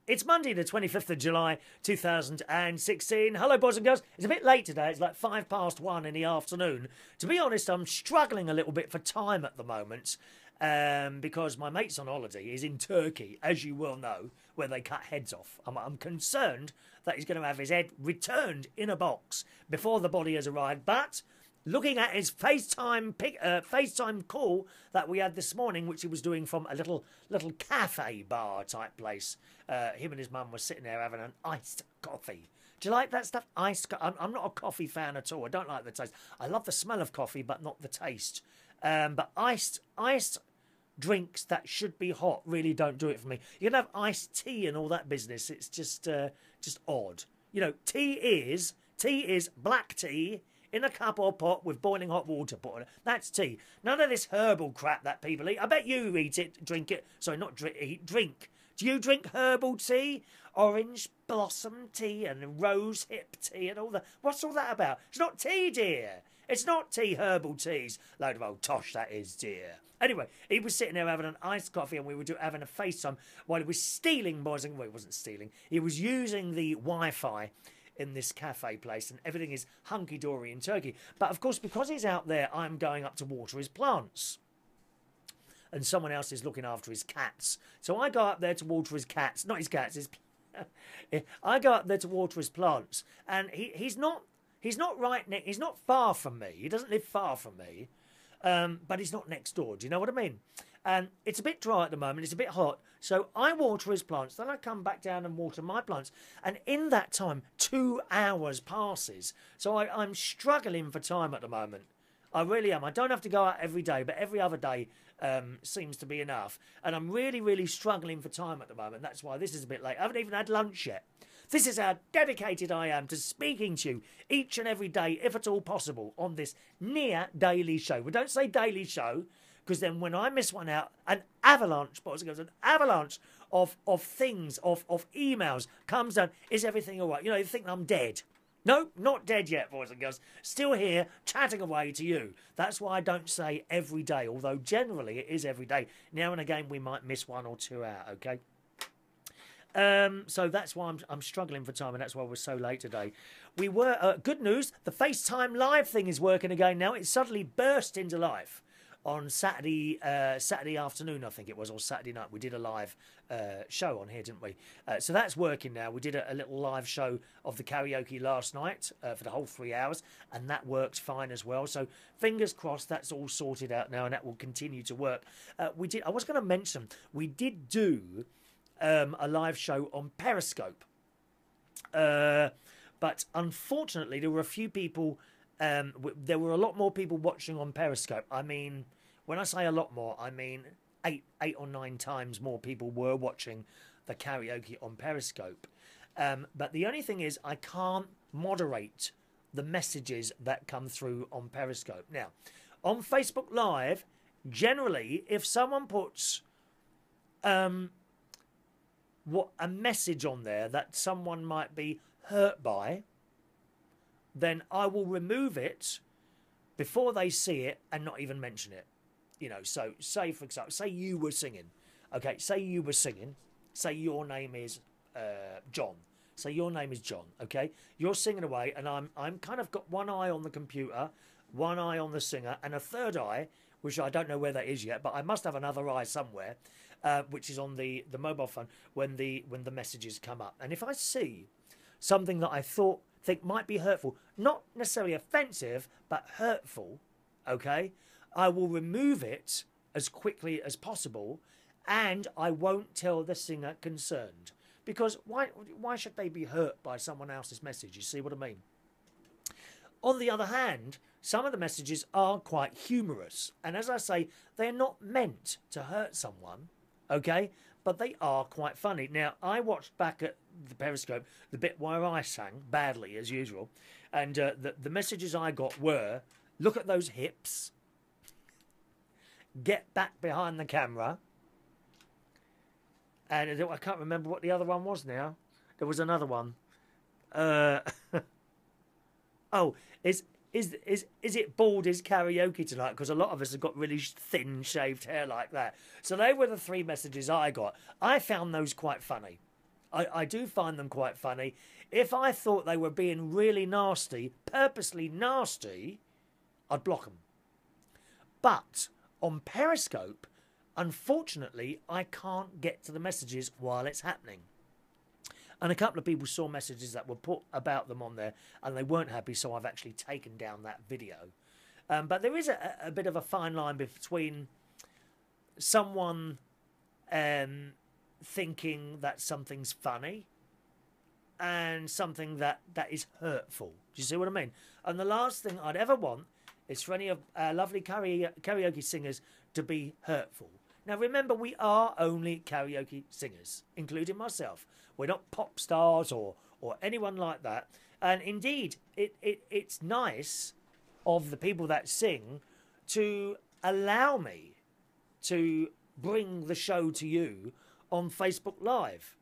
It's Monday, the 25th of July, 2016. Hello, boys and girls. It's a bit late today. It's like 1:05 in the afternoon. To be honest, I'm struggling a little bit for time at the moment because my mate's on holiday. He's in Turkey, as you well know, where they cut heads off. I'm concerned that he's going to have his head returned in a box before the body has arrived, but looking at his FaceTime call that we had this morning, which he was doing from a little cafe bar type place. Him and his mum were sitting there having an iced coffee. Do you like that stuff? I'm not a coffee fan at all. I don't like the taste. I love the smell of coffee, but not the taste. But iced drinks that should be hot really don't do it for me. You can have iced tea and all that business. It's just odd. You know, tea is black tea in a cup or pot with boiling hot water put on it. That's tea. None of this herbal crap that people eat. I bet you eat it, drink it. Sorry, not drink, drink. Do you drink herbal tea? Orange blossom tea and rose hip tea and all that. What's all that about? It's not tea, dear. It's not tea, herbal teas. Load of old tosh, that is, dear. Anyway, he was sitting there having an iced coffee and we were having a FaceTime while he was stealing, boys and... Well, he wasn't stealing. He was using the Wi-Fi in this cafe place, and everything is hunky-dory in Turkey. But, of course, because he's out there, I'm going up to water his plants. And someone else is looking after his cats. So I go up there to water his cats. Not his cats, his... I go up there to water his plants. And he's not right next... He's not far from me. He doesn't live far from me. But he's not next door. Do you know what I mean? And it's a bit dry at the moment. It's a bit hot. So I water his plants. Then I come back down and water my plants. And in that time, 2 hours passes. So I'm struggling for time at the moment. I really am. I don't have to go out every day, but every other day seems to be enough. And I'm really, really struggling for time at the moment. That's why this is a bit late. I haven't even had lunch yet. This is how dedicated I am to speaking to you each and every day, if at all possible, on this near daily show. We don't say daily show, because then when I miss one out, an avalanche, boys and girls, an avalanche of things, of emails comes down. Is everything all right? You know, you think I'm dead. No, not dead yet, boys and girls. Still here, chatting away to you. That's why I don't say every day, although generally it is every day. Now and again, we might miss 1 or 2 out, okay? So that's why I'm struggling for time, and that's why we're so late today. We were good news. The FaceTime Live thing is working again now. It suddenly burst into life on Saturday afternoon, I think it was, or Saturday night. We did a live show on here, didn't we? So that's working now. We did a little live show of the karaoke last night for the whole 3 hours, and that worked fine as well. So fingers crossed that's all sorted out now, and that will continue to work. I was going to mention we did do a live show on Periscope, but unfortunately there were a few people. There were a lot more people watching on Periscope. I mean, when I say a lot more, I mean eight or 9 times more people were watching the karaoke on Periscope. But the only thing is, I can't moderate the messages that come through on Periscope. Now, on Facebook Live, generally, if someone puts a message on there that someone might be hurt by, then I will remove it before they see it and not even mention it. You know, so say, for example, say you were singing. Okay, say you were singing. Say your name is John. Say your name is John, okay? You're singing away, and I'm kind of got one eye on the computer, one eye on the singer, and a third eye, which I don't know where that is yet, but I must have another eye somewhere, which is on the mobile phone when the messages come up. And if I see something that I think might be hurtful, not necessarily offensive, but hurtful, okay, I will remove it as quickly as possible, and I won't tell the singer concerned. Because why should they be hurt by someone else's message? You see what I mean? On the other hand, some of the messages are quite humorous. And as I say, they're not meant to hurt someone, okay? But they are quite funny. Now, I watched back at the Periscope the bit where I sang, badly as usual. And the messages I got were, look at those hips. Get back behind the camera. And I can't remember what the other one was now. There was another one. Oh, is it Baldies karaoke tonight? Because a lot of us have got really thin shaved hair like that. So they were the 3 messages I got. I found those quite funny. I do find them quite funny. If I thought they were being really nasty, purposely nasty, I'd block them. But on Periscope, unfortunately, I can't get to the messages while it's happening. And a couple of people saw messages that were put about them on there and they weren't happy, so I've actually taken down that video. But there is a bit of a fine line between someone thinking that something's funny and something that is hurtful. Do you see what I mean? And the last thing I'd ever want is for any of our lovely karaoke singers to be hurtful. Now remember, we are only karaoke singers, including myself. We're not pop stars or anyone like that. And indeed, it's nice of the people that sing to allow me to bring the show to you on Facebook Live.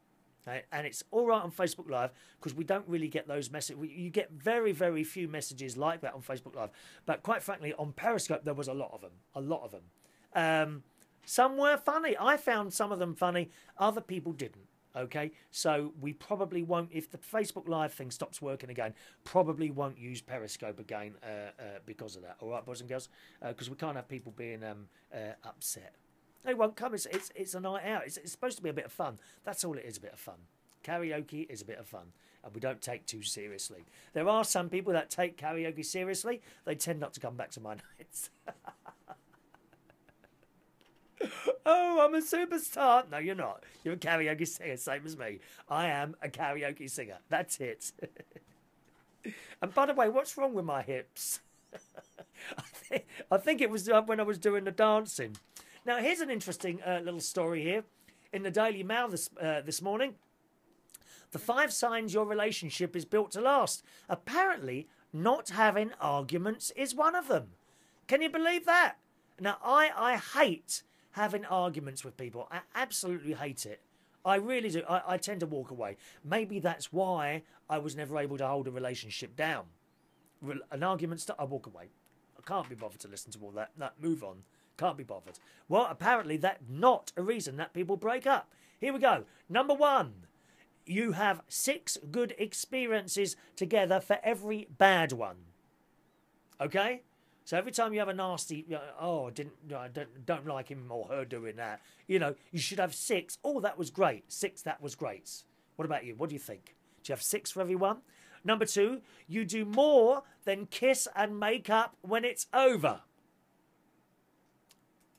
Okay? And it's all right on Facebook Live because we don't really get those messages. You get very, very few messages like that on Facebook Live. But quite frankly, on Periscope, there was a lot of them. A lot of them. Some were funny. I found some of them funny. Other people didn't. Okay, so we probably won't, if the Facebook Live thing stops working again, probably won't use Periscope again because of that. All right, boys and girls, because we can't have people being upset. They won't come. It's a night out. It's supposed to be a bit of fun. That's all it is, a bit of fun. Karaoke is a bit of fun, and we don't take too seriously. There are some people that take karaoke seriously. They tend not to come back to my nights. Oh, I'm a superstar. No, you're not. You're a karaoke singer, same as me. I am a karaoke singer. That's it. And by the way, what's wrong with my hips? I think it was when I was doing the dancing. Now, here's an interesting little story here. In the Daily Mail this morning. The 5 signs your relationship is built to last. Apparently, not having arguments is one of them. Can you believe that? Now, I hate having arguments with people. I absolutely hate it. I really do. I tend to walk away. Maybe that's why I was never able to hold a relationship down. An argument, I walk away. I can't be bothered to listen to all that. No, move on. Can't be bothered. Well, apparently that's not a reason that people break up. Here we go. Number 1. You have 6 good experiences together for every bad one. Okay? So every time you have a nasty, oh, I don't like him or her doing that. You know, you should have 6. Oh, that was great. 6, that was great. What about you? What do you think? Do you have 6 for everyone? Number 2, you do more than kiss and make up when it's over.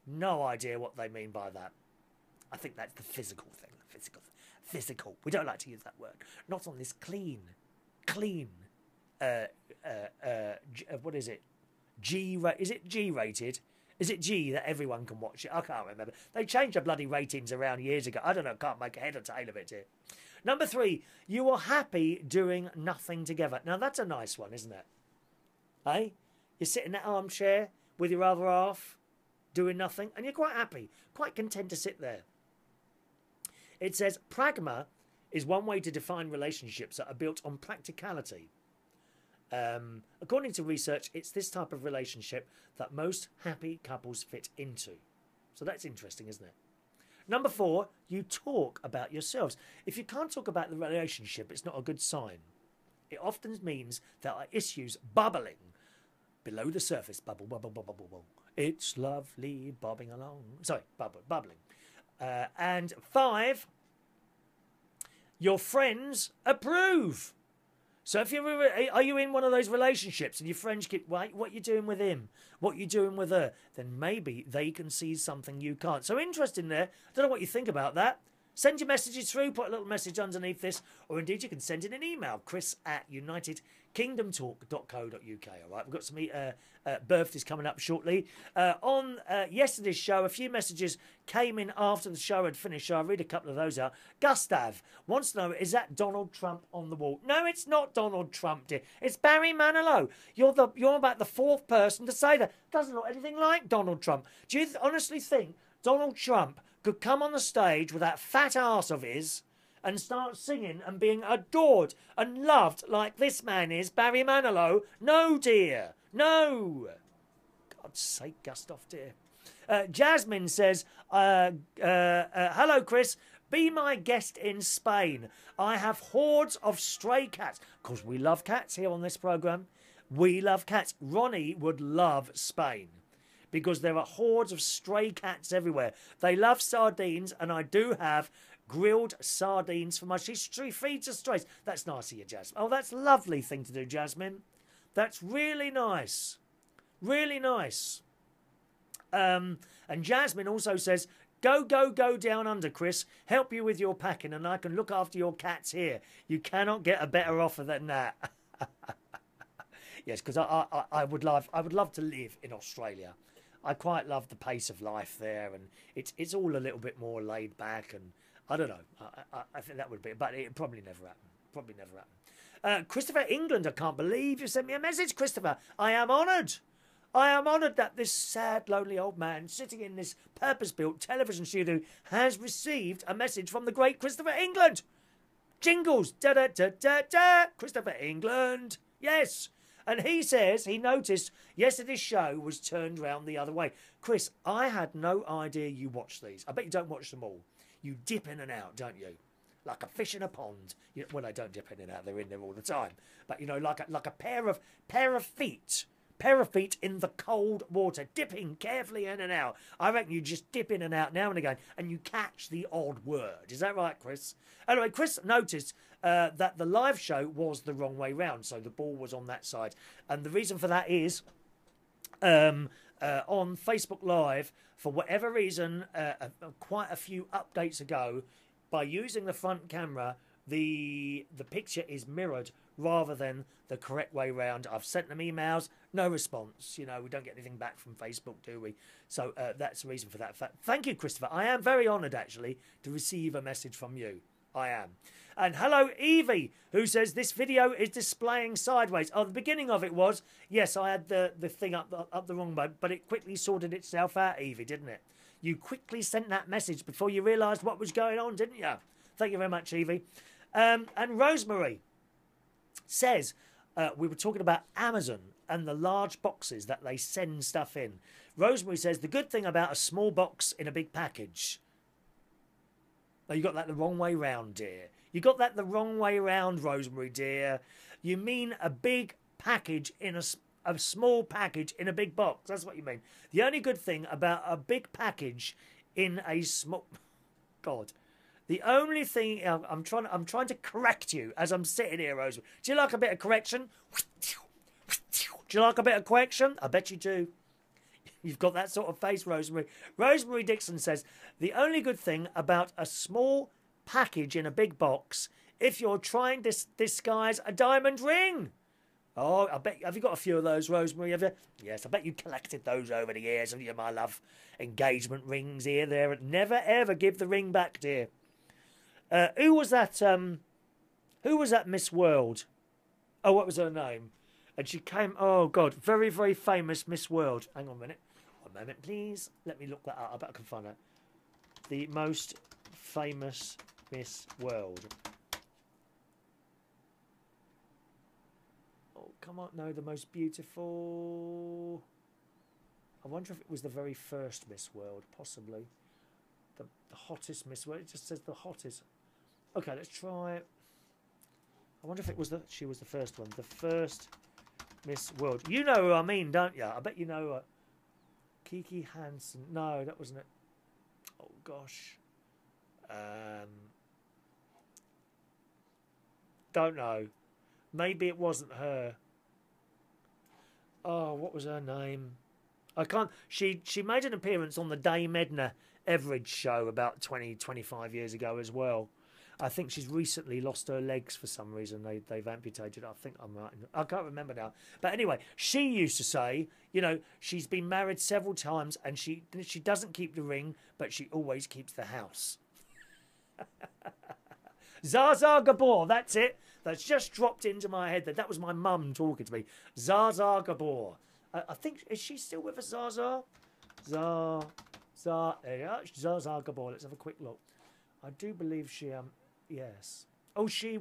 No idea what they mean by that. I think that's the physical thing. Physical. We don't like to use that word. Not on this clean. What is it? Is it G rated? Is it G that everyone can watch it? I can't remember. They changed the bloody ratings around years ago. I don't know. Can't make a head or tail of it here. Number 3, you are happy doing nothing together. Now that's a nice one, isn't it? Hey, you sit in that armchair with your other half, doing nothing, and you're quite happy, quite content to sit there. It says pragma is one way to define relationships that are built on practicality. According to research, it's this type of relationship that most happy couples fit into. So that's interesting, isn't it? Number 4, you talk about yourselves. If you can't talk about the relationship, it's not a good sign. It often means there are issues bubbling below the surface. Bubble, bubble, bubble, bubble. It's lovely bobbing along. Sorry, bubbling. And 5, your friends approve. So if are you in one of those relationships and your friends keep, wait, what you doing with him? What you doing with her? Then maybe they can see something you can't. So interesting there. I don't know what you think about that. Send your messages through, put a little message underneath this, or indeed you can send in an email, chris@unitedkingdomtalk.co.uk. All right, we've got some birthdays coming up shortly. On yesterday's show, a few messages came in after the show had finished, so I'll read a couple of those out. Gustav wants to know, is that Donald Trump on the wall? No, it's not Donald Trump, dear. It's Barry Manilow. You're about the 4th person to say that. Doesn't look anything like Donald Trump. Do you honestly think Donald Trump could come on the stage with that fat arse of his and start singing and being adored and loved like this man is, Barry Manilow? No, dear. No. God's sake, Gustav, dear. Jasmine says, hello, Chris. Be my guest in Spain. I have hordes of stray cats. Because we love cats here on this programme. We love cats. Ronnie would love Spain. Because there are hordes of stray cats everywhere. They love sardines, and I do have grilled sardines for my... She feeds the strays. That's nice of you, Jasmine. Oh, that's a lovely thing to do, Jasmine. That's really nice. Really nice. And Jasmine also says, go down under, Chris. Help you with your packing, and I can look after your cats here. You cannot get a better offer than that. Yes, because I would love to live in Australia. I quite love the pace of life there, and it's all a little bit more laid back, and I don't know. I think that would be, but it probably never happened. Probably never happened. Christopher England, I can't believe you sent me a message, Christopher. I am honoured. I am honoured that this sad, lonely old man sitting in this purpose-built television studio has received a message from the great Christopher England. Jingles. Da-da-da-da-da. Christopher England. Yes. And he says he noticed yesterday's show was turned round the other way. Chris, I had no idea you watched these. I bet you don't watch them all. You dip in and out, don't you? Like a fish in a pond. Well, I don't dip in and out. They're in there all the time. But, you know, like a pair of feet. Pair of feet in the cold water, dipping carefully in and out. I reckon you just dip in and out now and again, and you catch the odd word. Is that right, Chris? Anyway, Chris noticed that the live show was the wrong way round, so the ball was on that side. And the reason for that is, on Facebook Live, for whatever reason, quite a few updates ago, by using the front camera, the picture is mirrored rather than the correct way round. I've sent them emails, no response. You know, we don't get anything back from Facebook, do we? So that's the reason for that. Thank you, Christopher. I am very honoured, actually, to receive a message from you. I am. And hello, Evie, who says this video is displaying sideways. Oh, the beginning of it was, yes, I had the thing up the wrong way, but it quickly sorted itself out, Evie, didn't it? You quickly sent that message before you realised what was going on, didn't you? Thank you very much, Evie. And Rosemary says, we were talking about Amazon and the large boxes that they send stuff in. Rosemary says, the good thing about a small box in a big package. Oh, you got that the wrong way round, dear. You got that the wrong way round, Rosemary, dear. You mean a big package in a small package in a big box. That's what you mean. The only good thing about a big package in a small... God. The only thing... I'm trying to correct you as I'm sitting here, Rosemary. Do you like a bit of correction? Do you like a bit of correction? I bet you do. You've got that sort of face, Rosemary. Rosemary Dixon says, the only good thing about a small package in a big box, if you're trying to disguise a diamond ring. Oh, I bet... Have you got a few of those, Rosemary? Have you? Yes, I bet you collected those over the years, haven't you, my love? Engagement rings here, there. Never, ever give the ring back, dear. Who was that Miss World? Oh, what was her name? And she came... Oh, God. Very, very famous Miss World. Hang on a minute. One moment, please. Let me look that up. I bet I can find out. The most famous Miss World. Oh, come on. No, the most beautiful... I wonder if it was the very first Miss World. Possibly. The hottest Miss World. It just says the hottest. Okay, let's try it. I wonder if it was she was the first one. The first Miss World. You know who I mean, don't you? I bet you know Kiki Hansen. No, that wasn't it. Oh, gosh. Don't know. Maybe it wasn't her. Oh, what was her name? I can't... She made an appearance on the Dame Edna Everage show about 25 years ago as well. I think she's recently lost her legs for some reason. They've amputated. I think I'm right. I can't remember now. But anyway, she used to say, you know, she's been married several times and she doesn't keep the ring, but she always keeps the house. Zaza Gabor, that's it. That's just dropped into my head. That was my mum talking to me. Zaza Gabor. I think, is she still with us, Zaza? Zaza Gabor. Let's have a quick look. I do believe she, yes. Oh, she's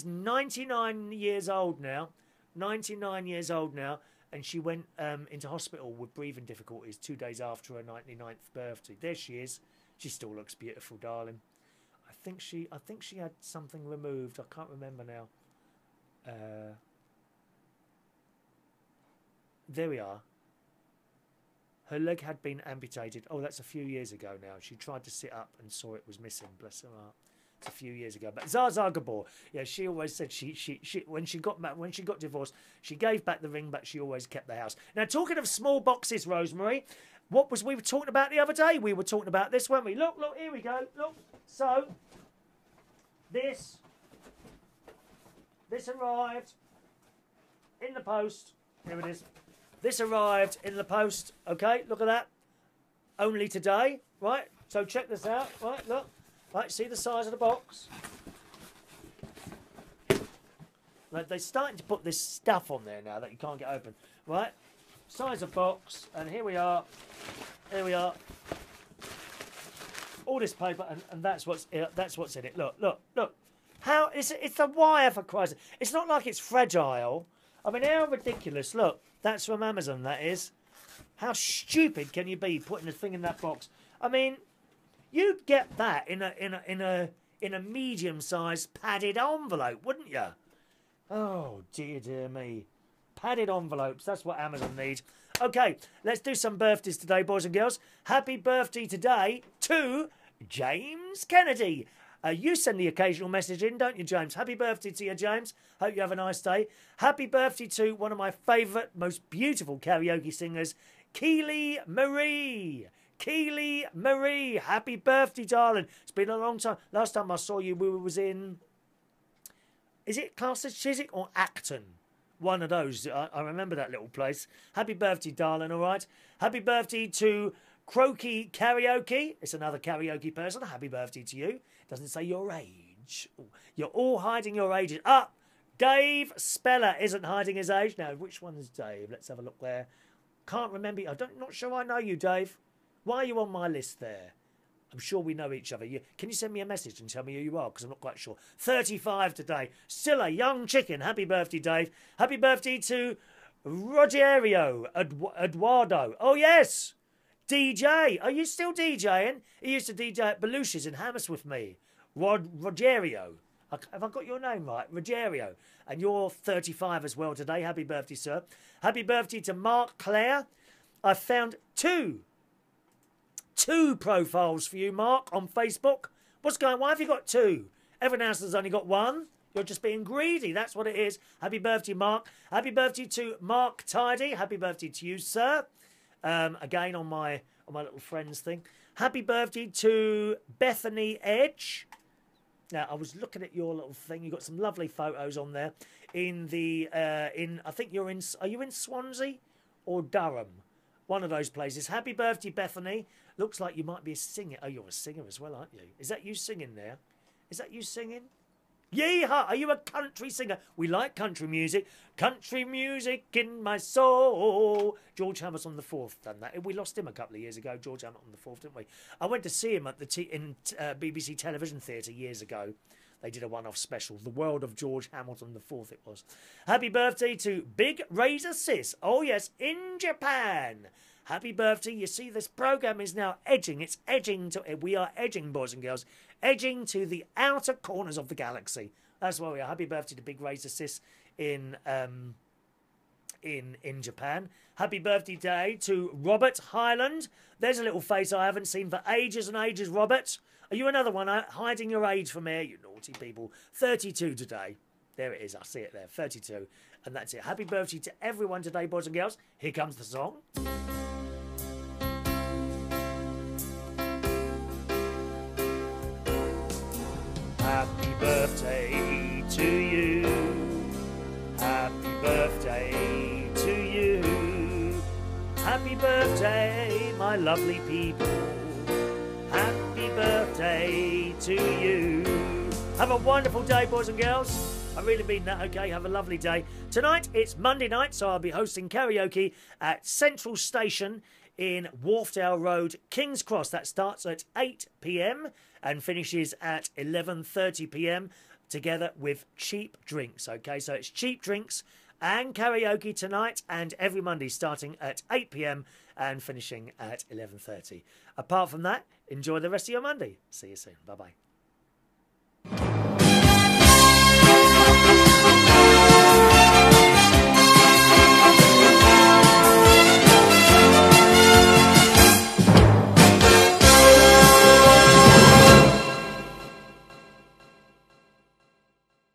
99 years old now. 99 years old now. And she went into hospital with breathing difficulties 2 days after her 99th birthday. There she is. She still looks beautiful, darling. I think she had something removed. I can't remember now. There we are. Her leg had been amputated. Oh, that's a few years ago now. She tried to sit up and saw it was missing. Bless her heart. It's a few years ago. But Zaza Gabor, yeah, she always said she when she got divorced, she gave back the ring, but she always kept the house. Now, talking of small boxes, Rosemary, what was we were talking about the other day? We were talking about this, weren't we? Look, here we go. Look. So this arrived in the post. Here it is. This arrived in the post. Okay, look at that. Only today, right? So check this out. Right, look. Right, see the size of the box? Like, they're starting to put this stuff on there now that you can't get open. Right? Size of box, and here we are. Here we are. All this paper, and that's what's in it. Look. How it's a wire, for Christ. It's not like it's fragile. I mean, how ridiculous. Look, that's from Amazon, that is. How stupid can you be putting a thing in that box? I mean, you'd get that in a medium-sized padded envelope, wouldn't you? Oh, dear me. Padded envelopes, that's what Amazon needs. Okay, let's do some birthdays today, boys and girls. Happy birthday today to James Kennedy. You send the occasional message in, don't you, James? Happy birthday to you, James. Hope you have a nice day. Happy birthday to one of my favourite, most beautiful karaoke singers, Keely Marie. Keely Marie, happy birthday, darling. It's been a long time. Last time I saw you, we was in... Is it classed as Chiswick or Acton? One of those. I remember that little place. Happy birthday, darling, all right? Happy birthday to Croaky Karaoke. It's another karaoke person. Happy birthday to you. Doesn't say your age. You're all hiding your ages. Ah, Dave Speller isn't hiding his age. Now, which one's Dave? Let's have a look there. Can't remember. Not sure I know you, Dave. Why are you on my list there? I'm sure we know each other. Can you send me a message and tell me who you are? Because I'm not quite sure. 35 today. Still a young chicken. Happy birthday, Dave. Happy birthday to Rogerio Eduardo. Oh, yes. DJ. Are you still DJing? He used to DJ at Belushi's in Hammersmith with me. Rogerio. Have I got your name right? Rogerio. And you're 35 as well today. Happy birthday, sir. Happy birthday to Mark Clare. I found two profiles for you, Mark, on Facebook. What's going on? Why have you got two? Everyone else has only got one. You're just being greedy. That's what it is. Happy birthday, Mark. Happy birthday to Mark Tidy. Happy birthday to you, sir. Again, on my little friends thing. Happy birthday to Bethany Edge. Now, I was looking at your little thing. You've got some lovely photos on there. I think you're in... Are you in Swansea or Durham? One of those places. Happy birthday, Bethany. Looks like you might be a singer. Oh, you're a singer as well, aren't you? Is that you singing there? Is that you singing? Yeehaw! Are you a country singer? We like country music. Country music in my soul. George Hamilton IV done that. We lost him a couple of years ago, George Hamilton IV, didn't we? I went to see him at the BBC Television Theatre years ago. They did a one-off special. The World of George Hamilton IV it was. Happy birthday to Big Razor Sis. Oh, yes, in Japan. Happy birthday. You see, this programme is now edging. It's edging to... We are edging, boys and girls. Edging to the outer corners of the galaxy. That's why we are. Happy birthday to Big Razor Sis in Japan. Happy birthday day to Robert Highland. There's a little face I haven't seen for ages and ages, Robert. Are you another one hiding your age from here, you naughty people? 32 today. There it is. I see it there. 32. And that's it. Happy birthday to everyone today, boys and girls. Here comes the song. Happy birthday to you. Happy birthday to you. Happy birthday, my lovely people. Happy birthday to you. Have a wonderful day, boys and girls. I really mean that, okay? Have a lovely day. Tonight, it's Monday night, so I'll be hosting karaoke at Central Station in Wharfdale Road, King's Cross. That starts at 8 p.m. and finishes at 11:30 p.m. together with cheap drinks, okay? So it's cheap drinks and karaoke tonight and every Monday starting at 8 p.m. and finishing at 11:30. Apart from that, Enjoy the rest of your Monday. See you soon. Bye-bye.